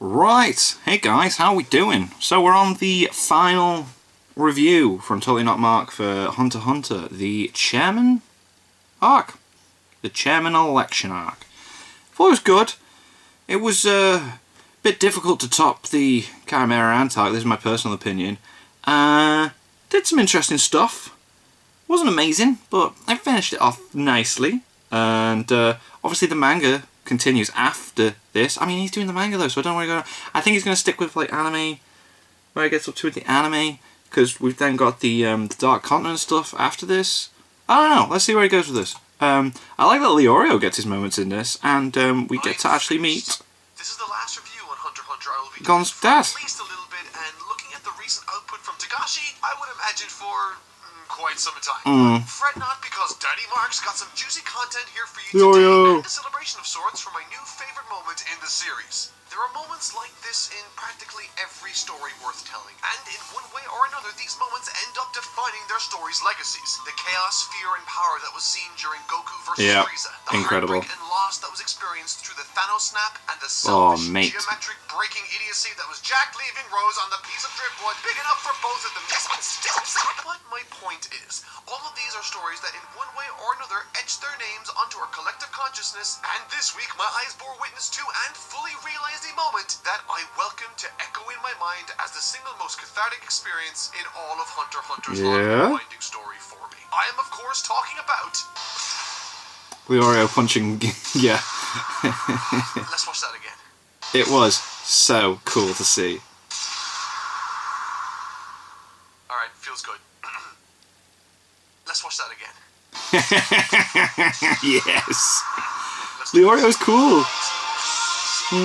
Right, hey guys, how are we doing? So we're on the final review from Totally Not Mark for Hunter x Hunter, the Chairman arc. The Chairman election arc. Thought it was good. It was a bit difficult to top the Chimera Ant arc, this is my personal opinion. Did some interesting stuff. Wasn't amazing, but I finished it off nicely. And obviously the manga continues after this. I mean, he's doing the manga though, so I don't want to go. I think he's going to stick with like anime, where he gets up to with the anime, because we've then got the Dark Continent stuff after this. I don't know. Let's see where he goes with this. I like that Leorio gets his moments in this, and we get to actually meet. This is the last review on Hunter x Hunter. I will be Gon's dad. At least a little bit, and looking at the recent output from Tagashi, I would imagine for quite some time. Fret not, because Daddy Mark's got some juicy content here for you today, and a celebration of sorts for my new favorite moment in the series. There are moments like this in practically every story worth telling, and in one way or another these moments end up defining their story's legacies. The chaos, fear, and power that was seen during Goku vs. Frieza, the incredible. heartbreak and loss that was experienced through the Thanos snap, and the selfish, geometric breaking idiocy that was Jack leaving Rose on the piece of driftwood big enough for both of them. But my point is, all of these are stories that in one way or another etched their names onto our collective consciousness, and this week my eyes bore witness to and fully realized the moment that I welcome to echo in my mind as the single most cathartic experience in all of Hunter x Hunter's long winding story for me. I am of course talking about Leorio punching. Yeah. Let's watch that again. It was so cool to see. Alright, feels good. Let's watch that again. Yes. Leorio's cool. I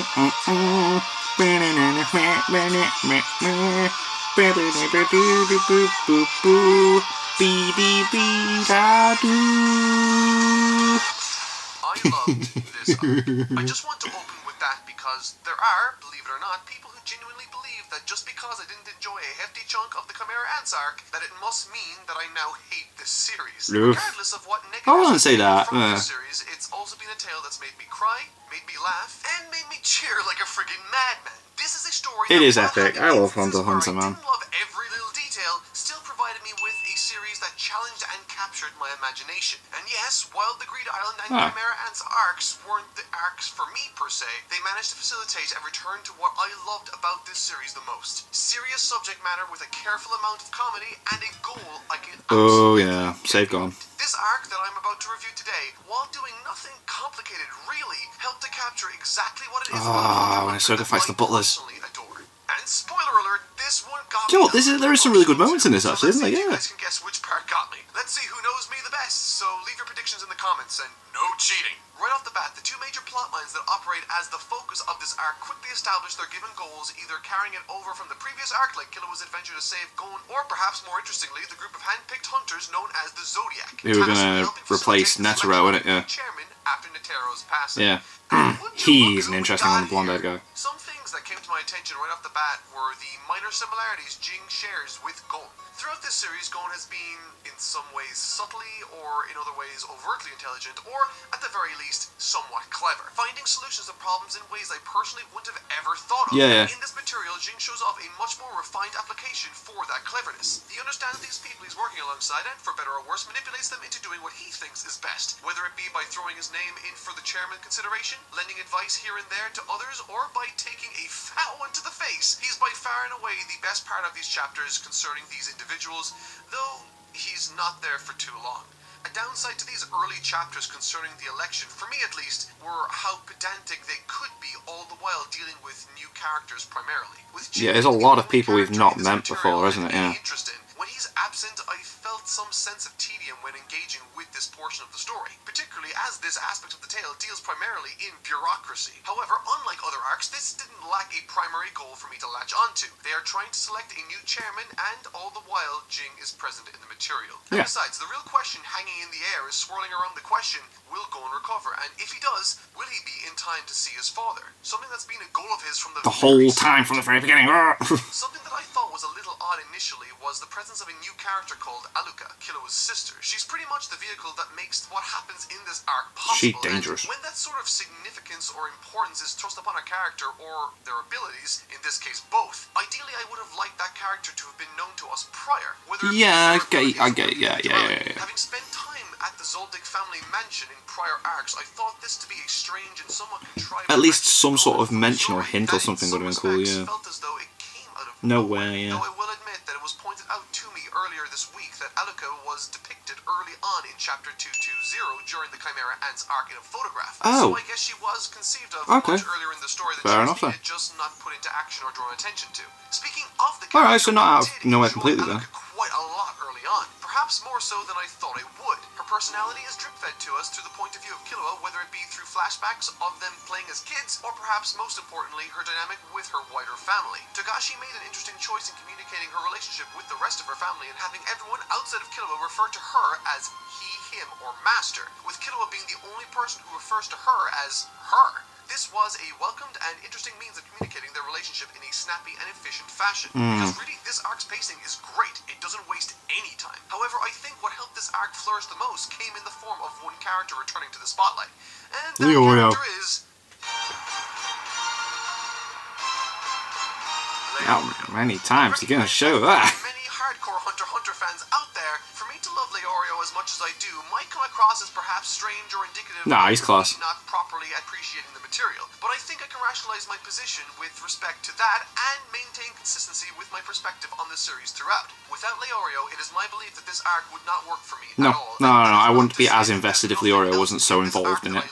love this arc. I just want to open with that because there are, believe it or not, people who genuinely believe that just because I didn't enjoy a hefty chunk of the Chimera Ants arc, that it must mean that I now hate this series. Regardless of what negative I wouldn't say that. from this series, it's also been a tale that's made me cry, made me laugh, and made me cheer like a friggin' madman. This is a story It that, is epic. I love Hunter x Hunter, man. I didn't love every little detail, still provided me with a series that challenged and captured my imagination. And yes, while the Greed Island and Chimera Ants arcs weren't the arcs for me per se, they managed to facilitate a return to what I loved about this series the most. Serious subject matter with a careful amount of comedy and a goal I can save gone. This arc that I'm about to review today, while doing nothing complicated really, helped to capture exactly what it is when Ahsoka fights the butlers. Adore. And spoiler alert, this one got me. There is some really good moments in this actually, isn't there? Yeah. You guys can guess which part got me. Let's see who knows me the best, so leave your predictions in the comments, and no cheating. Right off the bat, the two major plot lines that operate as the focus of this arc quickly establish their given goals, either carrying it over from the previous arc, like Killua adventure to save Gon, or perhaps more interestingly, the group of hand-picked hunters known as the Zodiac. Who are gonna replace Netero, isn't it? Yeah. Chairman after Netero's passing. Yeah. He's an interesting one, the blonde-haired guy. Some things that came to my attention right off the bat were the minor similarities Jing shares with Gon. Throughout this series, Gon has been, in some ways, subtly, or in other ways, overtly intelligent, or, at the very least, somewhat clever, finding solutions to problems in ways I personally wouldn't have ever thought of. Yeah. In this material, Jing shows off a much more refined application for that cleverness. He understands these people he's working alongside, and, for better or worse, manipulates them into doing what he thinks is best, whether it be by throwing his name in for the chairman consideration, lending advice here and there to others, or by taking a fat one to the face. He's by far and away the best part of these chapters concerning these individuals, though he's not there for too long. A downside to these early chapters concerning the election, for me at least, were how pedantic they could be, all the while dealing with new characters primarily. There's a lot of people we've not met before, isn't it? Yeah. When he's absent, I felt some sense of tedium when engaging with this portion of the story, particularly as this aspect of the tale deals primarily in bureaucracy. However, unlike other arcs, this didn't lack a primary goal for me to latch onto. They are trying to select a new chairman, and all the while, Jing is present in the material. And besides, the real question hanging in the air is swirling around the question, will Gon recover? And if he does, will he be in time to see his father? Something that's been a goal of his from the whole time, from the very beginning. Something that I thought was a little odd initially was was the presence of a new character called Aluka, Killua's sister. She's pretty much the vehicle that makes what happens in this arc possible. She's dangerous. And when that sort of significance or importance is thrust upon a character or their abilities, in this case both, ideally I would have liked that character to have been known to us prior. Yeah, I get it. Yeah. Having spent time at the Zoldyck family mansion in prior arcs, I thought this to be a strange and somewhat contrived. At least some sort of mention or hint or something would have been cool, yeah. Felt as though it came out of no nowhere. way, yeah. Though I will admit that it was pointed out to me earlier this week that Aluka was depicted early on in Chapter 220 during the Chimera Ants arc in a photograph. Oh. So I guess she was conceived of Okay. much earlier in the story than Fair she enough, was then. needed, just not put into action or drawn attention to. Speaking of the Alright, so not out of did nowhere enjoy completely Aluka then. quite a lot early on, perhaps more so than I thought I would. Her personality is drip-fed to us through the point of view of Killua, whether it be through flashbacks of them playing as kids, or perhaps most importantly, her dynamic with her wider family. Togashi made an interesting choice in communicating her relationship with the rest of her family and having everyone outside of Killua refer to her as he, him, or master, with Killua being the only person who refers to her as her. This was a welcomed and interesting means of communicating their relationship in a snappy and efficient fashion. Because really, this arc's pacing is great. It doesn't waste any time. However, I think what helped this arc flourish the most came in the form of one character returning to the spotlight. And that Leorio. character is... How many times are you gonna show that? Many hardcore Hunter x Hunter fans out there, for me to love Leorio as much as I do might come across as perhaps strange or indicative Nah, of he's class. me not properly appreciating the material. But I think I can rationalize my position with respect to that and maintain consistency with my perspective on the series throughout. Without Leorio, it is my belief that this arc would not work for me No, at all. I wouldn't be as invested if Leorio wasn't so involved in it. I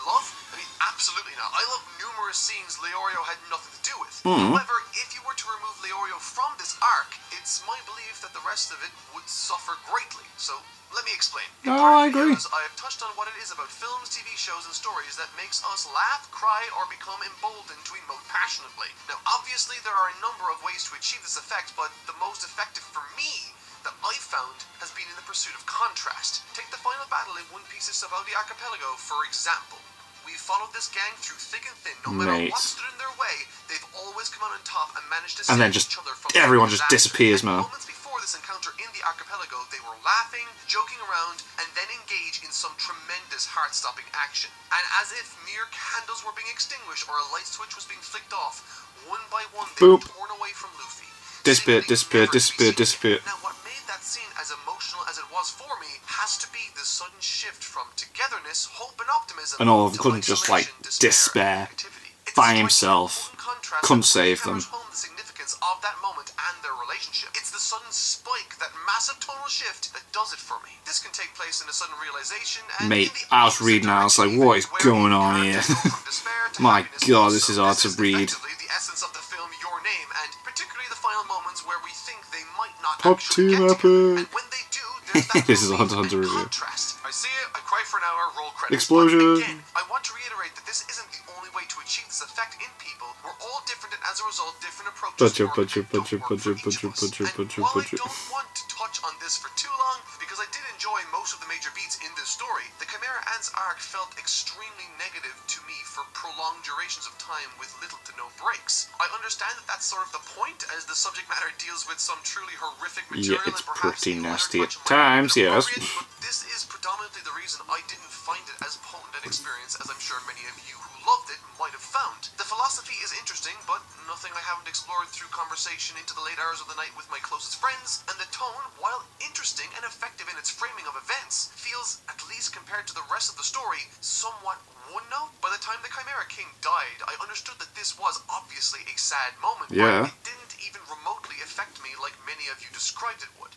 mean, absolutely not. I love numerous scenes Leorio had nothing to do with. However, if you were to remove Leorio from this arc, it's my belief that the rest of it would suffer greatly. So, let me explain. In I prior agree. videos, I have touched on what it is about films, TV shows, and stories that makes us laugh, cry, or become emboldened to emote passionately. Now, obviously, there are a number of ways to achieve this effect, but the most effective for me that I've found has been in the pursuit of contrast. Take the final battle in One Piece's Sabaody Archipelago, for example. We've followed this gang through thick and thin. No matter what stood in their way, they've always come out on top and managed to save each other from everyone just disaster. disappears, And man. moments before this encounter in the archipelago, they were laughing, joking around, and then engage in some tremendous heart-stopping action. And as if mere candles were being extinguished or a light switch was being flicked off, one by one they were torn away from Luffy. Disappear. Now, what made that scene as emotional as it was for me has to be the sudden shift from togetherness, hope, and optimism And all of a to sudden just like isolation, despair and negativity. It's by a striking himself. contrast Couldn't that save hammers them. home the significance of that moment and their relationship. It's the sudden spike, that massive tonal shift that does it for me. This can take place in a sudden realization and Mate, in the I was opposite reading that, I was like, direction, what is where going the on here? characters go from despair to My happiness god, also. this is hard to This read. effectively the essence of the film Your Name, and particularly the final moments where we think they might not Pop actually team get together. epic. And when they do, there's that This is a relief Hunter x Hunter and review. contrast. I see it, I cry for an hour, roll credits. Explosion. But again, I want to reiterate that this isn't the only way to achieve this effect in people. We're all different, and as a result, different approaches work and don't work for each of us. And while I don't want to touch on this for too long, because I did enjoy most of the major beats in this story, the Chimera Ants arc felt extremely negative to me for prolonged durations of time with little to no breaks. I understand that that's sort of the point, as the subject matter deals with some truly horrific material. Yeah, it's and perhaps pretty the nasty latter at touch might be times, yes. inappropriate, but this is predominantly the reason I didn't find it as potent an experience as I'm sure many of you who loved it might have found. The philosophy is interesting, but nothing I haven't explored through conversation into the late hours of the night with my closest friends, and the tone, while interesting and effective in its framing of events, feels, at least compared to the rest of the story, somewhat one note. By the time the Chimera King died, I understood that this was obviously a sad moment, Yeah. but it didn't even remotely affect me like many of you described it would.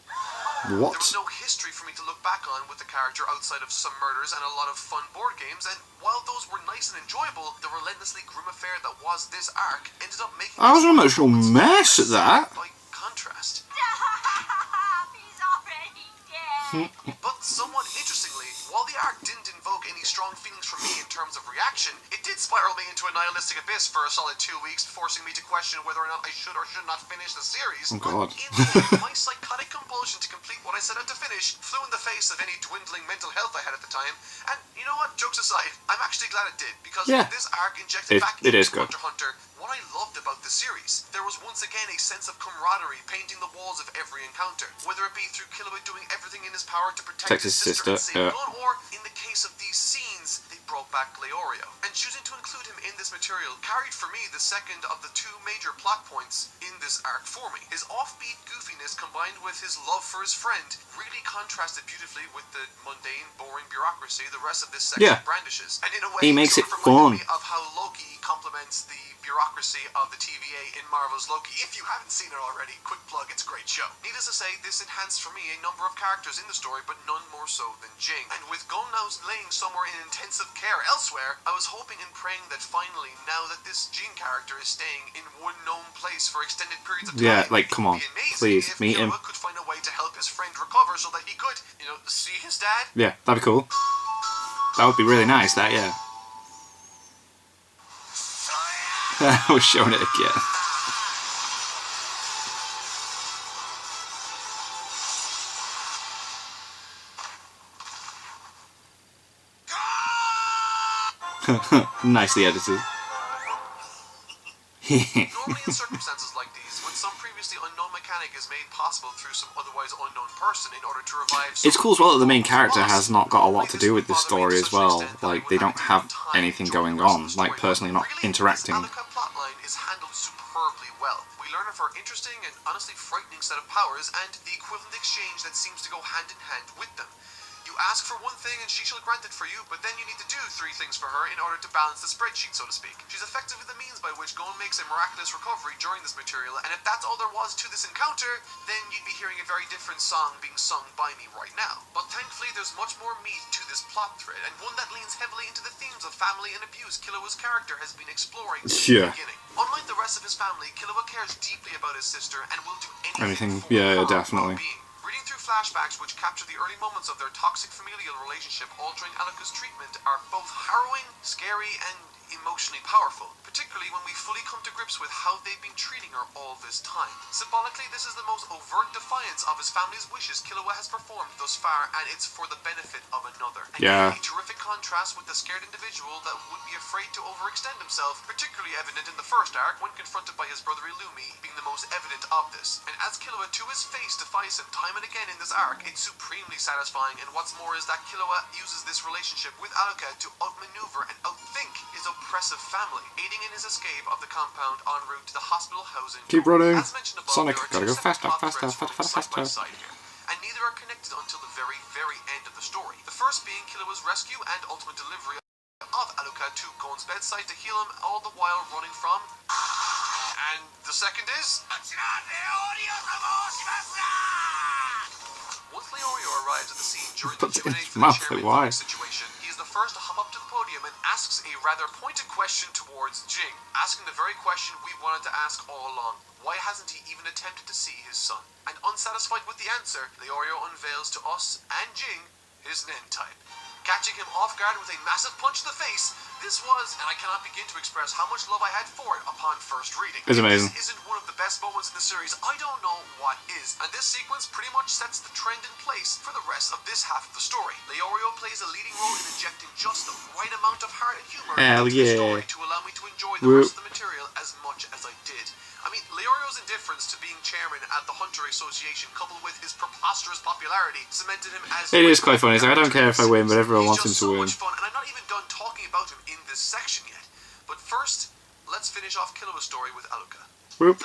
What? There was no history for me to look back on with the character outside of some murders and a lot of fun board games, and while those were nice and enjoyable, the relentlessly grim affair that was this arc ended up making I was an emotional mess at that. by contrast. He's already dead. But somewhat interestingly, while the arc didn't invoke any strong feelings from me in terms of reaction, it did spiral me into a nihilistic abyss for a solid 2 weeks, forcing me to question whether or not I should or should not finish the series. Oh, God. But in the end, my psychotic compulsion to complete what I set out to finish flew in the face of any dwindling mental health I had at the time. And you know what? Jokes aside, I'm actually glad it did, because Yeah. this arc injected back It into is good. Hunter x Hunter What I loved about the series, there was once again a sense of camaraderie painting the walls of every encounter, whether it be through Killua doing everything in his power to protect his sister and save Gon, or in the case of these scenes, they brought back Leorio. And choosing to include him in this material carried for me the second of the two major plot points in this arc for me. His offbeat goofiness combined with his love for his friend really contrasted beautifully with the mundane, boring bureaucracy the rest of this section brandishes. And in a way, he makes it sort of fun. reminded me of how Loki complements the bureaucracy of the TVA in Marvel's Loki. If you haven't seen it already, quick plug, it's a great show. Needless to say, this enhanced for me a number of characters in the story, but none more so than Jing. And with Gon now laying somewhere in intensive care elsewhere, I was hoping and praying that finally, now that this Jing character is staying in one known place for extended periods of time, Yeah, like, come on, please, meet him. Killua could find a way to help his friend recover so that he could, see his dad. Yeah, that'd be cool. That would be really nice, that, yeah. I was showing it again. Nicely edited. Normally in circumstances like these, when some previously unknown mechanic is made possible through some otherwise unknown person in order to revive... It's cool as well that the main character has not got a lot to do with this story as well. Like, they don't have anything going on, like, personally not interacting. This Alluka plotline is handled superbly well. We learn of her interesting and honestly frightening set of powers and the equivalent exchange that seems to go hand in hand with them. You ask for one thing and she shall grant it for you, but then you need to do three things for her in order to balance the spreadsheet, so to speak. She's effectively the means by which Gon makes a miraculous recovery during this material, and if that's all there was to this encounter, then you'd be hearing a very different song being sung by me right now. But thankfully there's much more meat to this plot thread, and one that leans heavily into the themes of family and abuse Killua's character has been exploring since the beginning. Unlike the rest of his family, Killua cares deeply about his sister and will do anything for her definitely. well-being. Reading through flashbacks which capture the early moments of their toxic familial relationship altering Alluka's treatment are both harrowing, scary, and emotionally powerful, particularly when we fully come to grips with how they've been treating her all this time. Symbolically, this is the most overt defiance of his family's wishes Killua has performed thus far, and it's for the benefit of another. And a terrific contrast with the scared individual that would be afraid to overextend himself, particularly evident in the first arc when confronted by his brother Illumi being the most evident of this. And as Killua to his face defies him time and again in this arc, it's supremely satisfying, and what's more is that Killua uses this relationship with Alluka to outmaneuver and outthink his oppressive family, aiding in his escape of the compound en route to the hospital housing. Keep running. As mentioned above, Sonic, there are gotta go two faster, separate faster, plot threads faster, running faster. side by side here, and neither are connected until the very, very end of the story. The first being Killua's rescue and ultimate delivery of Alluka to Gon's bedside to heal him, all the while running from... And the second is... Once Leorio arrives at the scene during the Q&A for the chairman situation, he is the first to hop up to the podium and asks a rather pointed question towards Jing, asking the very question we wanted to ask all along. Why hasn't he even attempted to see his son? And unsatisfied with the answer, Leorio unveils to us and Jing his Nen type. Catching him off guard with a massive punch to the face, this was, and I cannot begin to express how much love I had for it upon first reading. It's amazing. This isn't one of the best moments in the series, I don't know what is, and this sequence pretty much sets the trend in place for the rest of this half of the story. Leorio plays a leading role in injecting just the right amount of heart and humor into the story to allow me to enjoy the rest of the material as much as I did. I mean, Leorio's indifference to being chairman at the Hunter Association, coupled with his preposterous popularity, cemented him as... It is quite funny. It's like, I don't care if I win, but everyone wants him to win. He's just so much fun, and I'm not even done talking about him in this section yet. But first, let's finish off Killua's story with Alluka. Whoop.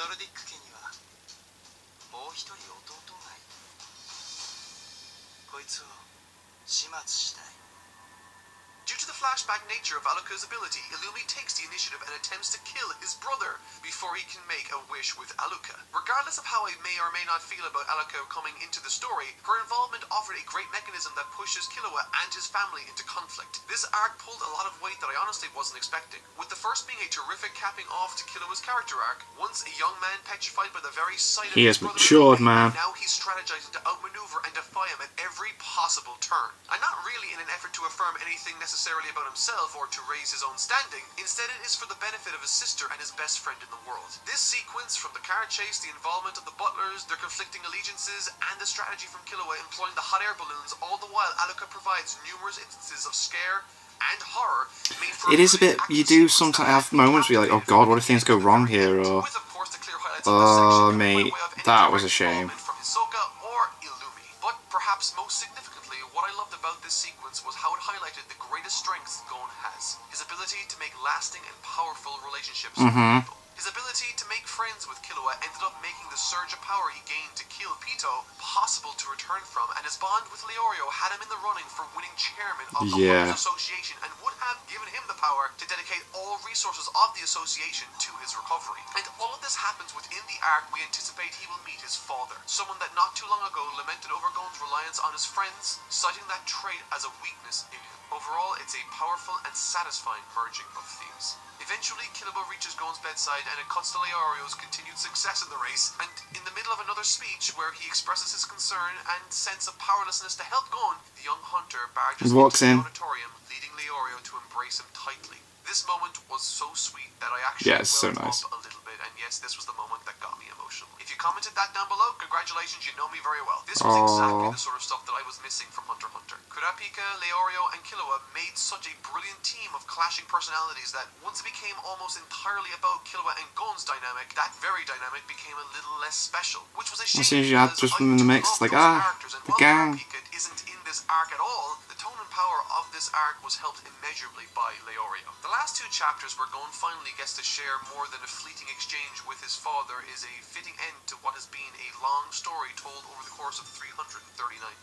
Due to the flashback nature of Alluka's ability, Illumi takes the initiative and attempts to kill his brother before he can make a wish with Alluka. Regardless of how I may or may not feel about Alluka coming into the story, her involvement offered a great mechanism that pushes Killua and his family into conflict. This arc pulled a lot of weight that I honestly wasn't expecting, with the first being a terrific capping off to Killua's character arc, once a young man petrified by the very sight of his brother matured, Illumi, man. Now he's strategizing to outmaneuver and defy him at every possible turn. And not really in an effort to affirm anything necessarily about himself or to raise his own standing, instead it is for the benefit of his sister and his best friend in the world. This sequence, from the car chase, the involvement of the butlers, their conflicting allegiances, and the strategy from Killua employing the hot air balloons, all the while Alluka provides numerous instances of scare and horror made for It is a brilliant bit. action You do sequence sometimes that have moments where you're like, oh god, what if things go wrong here? Or with, of course, the clear highlights of this section oh coming by mate, way of any that was a direct shame. involvement from Hisoka or Illumi. But perhaps most significantly, what I loved about this sequence was how it highlighted the greatest strengths Gon has: his ability to make lasting and powerful relationships with people. His ability to make friends with Killua ended up making the surge of power he gained to kill Pito possible to return from, and his bond with Leorio had him in the running for winning chairman of the Hunters Association, and would have given him the power to dedicate all resources of the association to his recovery. And all of this happens within the arc we anticipate he will meet his father, someone that not too long ago lamented over Gon's reliance on his friends, citing that trait as a weakness in him. Overall, it's a powerful and satisfying merging of themes. Eventually, Killua reaches Gon's bedside, and it cuts to Leorio's continued success in the race, and in the middle of another speech where he expresses his concern and sense of powerlessness to help Gon, the young hunter barges into the auditorium, leading Leorio to embrace him tightly. This moment was so sweet that I actually welled up a little bit, and yes, this was the moment that got me emotional. If you commented that down below, congratulations, you know me very well. This was exactly the sort of stuff that I was missing from Hunter x Hunter. Kurapika, Leorio, and Killua made such a brilliant team of clashing personalities that once it became almost entirely about Killua and Gon's dynamic, that very dynamic became a little less special, which was a shame. As soon as you had just them in the mix, like, the gang. Kurapika isn't in this arc at all, the tone and power of this arc was helped immeasurably by Leorio. The last two chapters where Gon finally gets to share more than a fleeting exchange with his father is a fitting end to what has been a long story told over the course of 339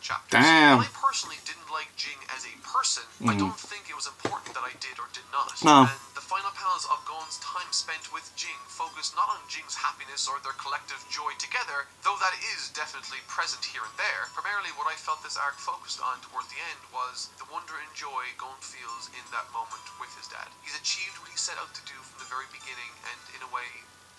chapters. Damn. While I personally didn't like Jing as a person, I don't think it was important that I did or did not. No. And the final panels of Gon's time spent with Jing focus not on Jing's happiness or their collective joy together, though that is definitely present here and there. Primarily what I felt this arc focused on towards the end was the wonder and joy Gon feels in that moment with his dad. He's achieved what he set out to do from the very beginning, and in a way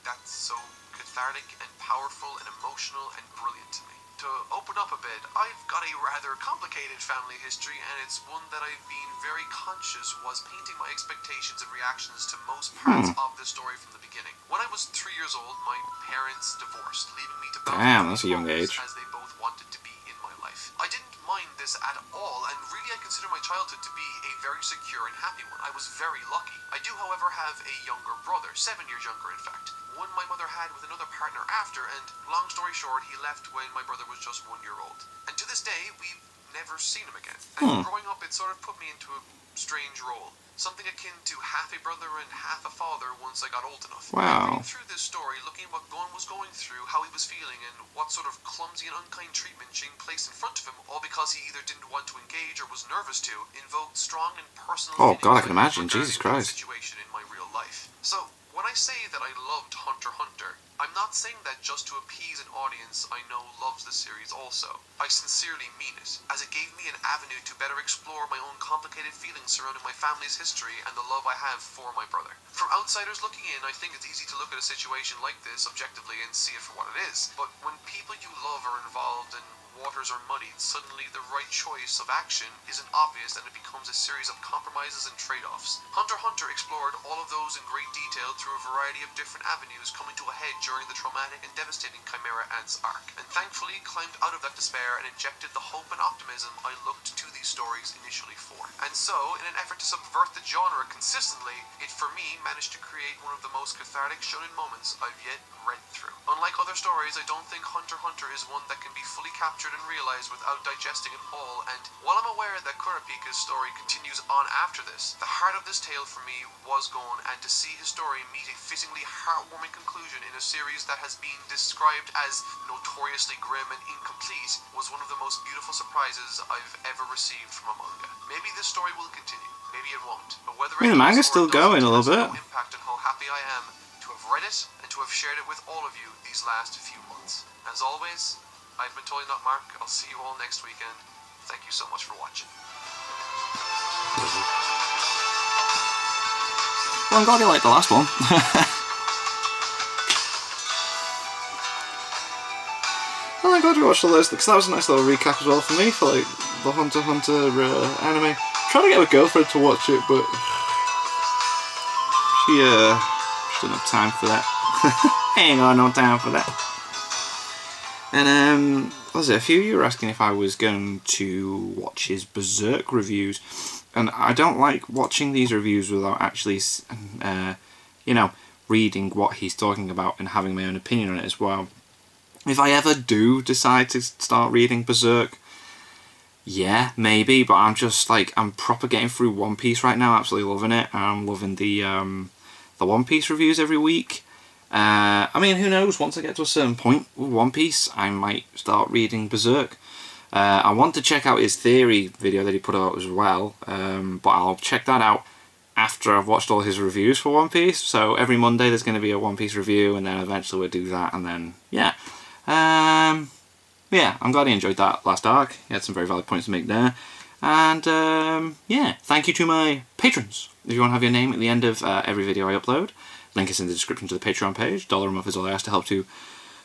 that's so cathartic and powerful and emotional and brilliant to me. To open up a bit, I've got a rather complicated family history, and it's one that I've been very conscious was painting my expectations and reactions to most parts of the story from the beginning. When I was 3 years old, my parents divorced, leaving me to Damn, that's a young age. as they both wanted to be in my life. I didn't mind this at all, and really I consider my childhood to be a very secure and happy one. I was very lucky. I do, however, have a younger brother, 7 years younger in fact. One my mother had with another partner after, and long story short, he left when my brother was just 1 year old. And to this day, we've never seen him again. And growing up, it sort of put me into a strange role. Something akin to half a brother and half a father once I got old enough. Wow. Reading through this story, looking at what Gon was going through, how he was feeling, and what sort of clumsy and unkind treatment Jing placed in front of him, all because he either didn't want to engage or was nervous to, invoked strong and personal Oh god, I feelings can imagine. regarding Jesus the Christ. situation in my real life. So, when I say that I loved Hunter x Hunter, I'm not saying that just to appease an audience I know loves the series also. I sincerely mean it, as it gave me an avenue to better explore my own complicated feelings surrounding my family's history and the love I have for my brother. From outsiders looking in, I think it's easy to look at a situation like this objectively and see it for what it is. But when people you love are involved and waters are muddied, suddenly the right choice of action isn't obvious and it becomes a series of compromises and trade-offs. Hunter x Hunter explored all of those in great detail through a variety of different avenues coming to a head during the traumatic and devastating Chimera Ant's arc, and thankfully climbed out of that despair and injected the hope and optimism I looked to these stories initially for. And so, in an effort to subvert the genre consistently, it for me managed to create one of the most cathartic shonen moments I've yet read through. Unlike other stories, I don't think Hunter x Hunter is one that can be fully captured and realized without digesting it all, and while I'm aware that Kurapika's story continues on after this, the heart of this tale for me was Gon, and to see his story meet a fittingly heartwarming conclusion in a series that has been described as notoriously grim and incomplete was one of the most beautiful surprises I've ever received from a manga. Maybe this story will continue, maybe it won't, but whether I mean, the manga's still going a little bit. No impact on how happy I am to have read it and to have shared it with all of you these last few months. As always, I've been Totally Not Mark. I'll see you all next weekend. Thank you so much for watching. Well, I'm glad you liked the last one. Well, I'm glad you watched all those, because that was a nice little recap as well for me, for like the Hunter x Hunter anime. Trying to get my girlfriend to watch it, but she didn't have time for that. Ain't got no time for that. And what was it? A few of you were asking if I was going to watch his Berserk reviews. and I don't like watching these reviews without actually, you know, reading what he's talking about and having my own opinion on it as well. If I ever do decide to start reading Berserk, yeah, maybe, but I'm just like, I'm proper getting through One Piece right now, absolutely loving it. I'm loving the One Piece reviews every week. I mean, who knows, once I get to a certain point with One Piece, I might start reading Berserk. I want to check out his theory video that he put out as well, but I'll check that out after I've watched all his reviews for One Piece. So every Monday there's going to be a One Piece review, and then eventually we'll do that, and then, yeah. Yeah, I'm glad he enjoyed that last arc. He had some very valid points to make there. And, yeah, thank you to my patrons. If you want to have your name at the end of every video I upload, link is in the description to the Patreon page. $1 a month is all I ask to help to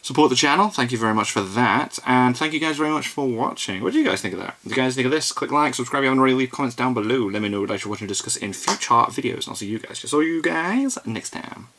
support the channel. Thank you very much for that. And thank you guys very much for watching. What do you guys think of that? Do you guys think of this? Click like, subscribe if you haven't already, leave comments down below. Let me know what I should watch and discuss in future videos. And I'll see you guys next time.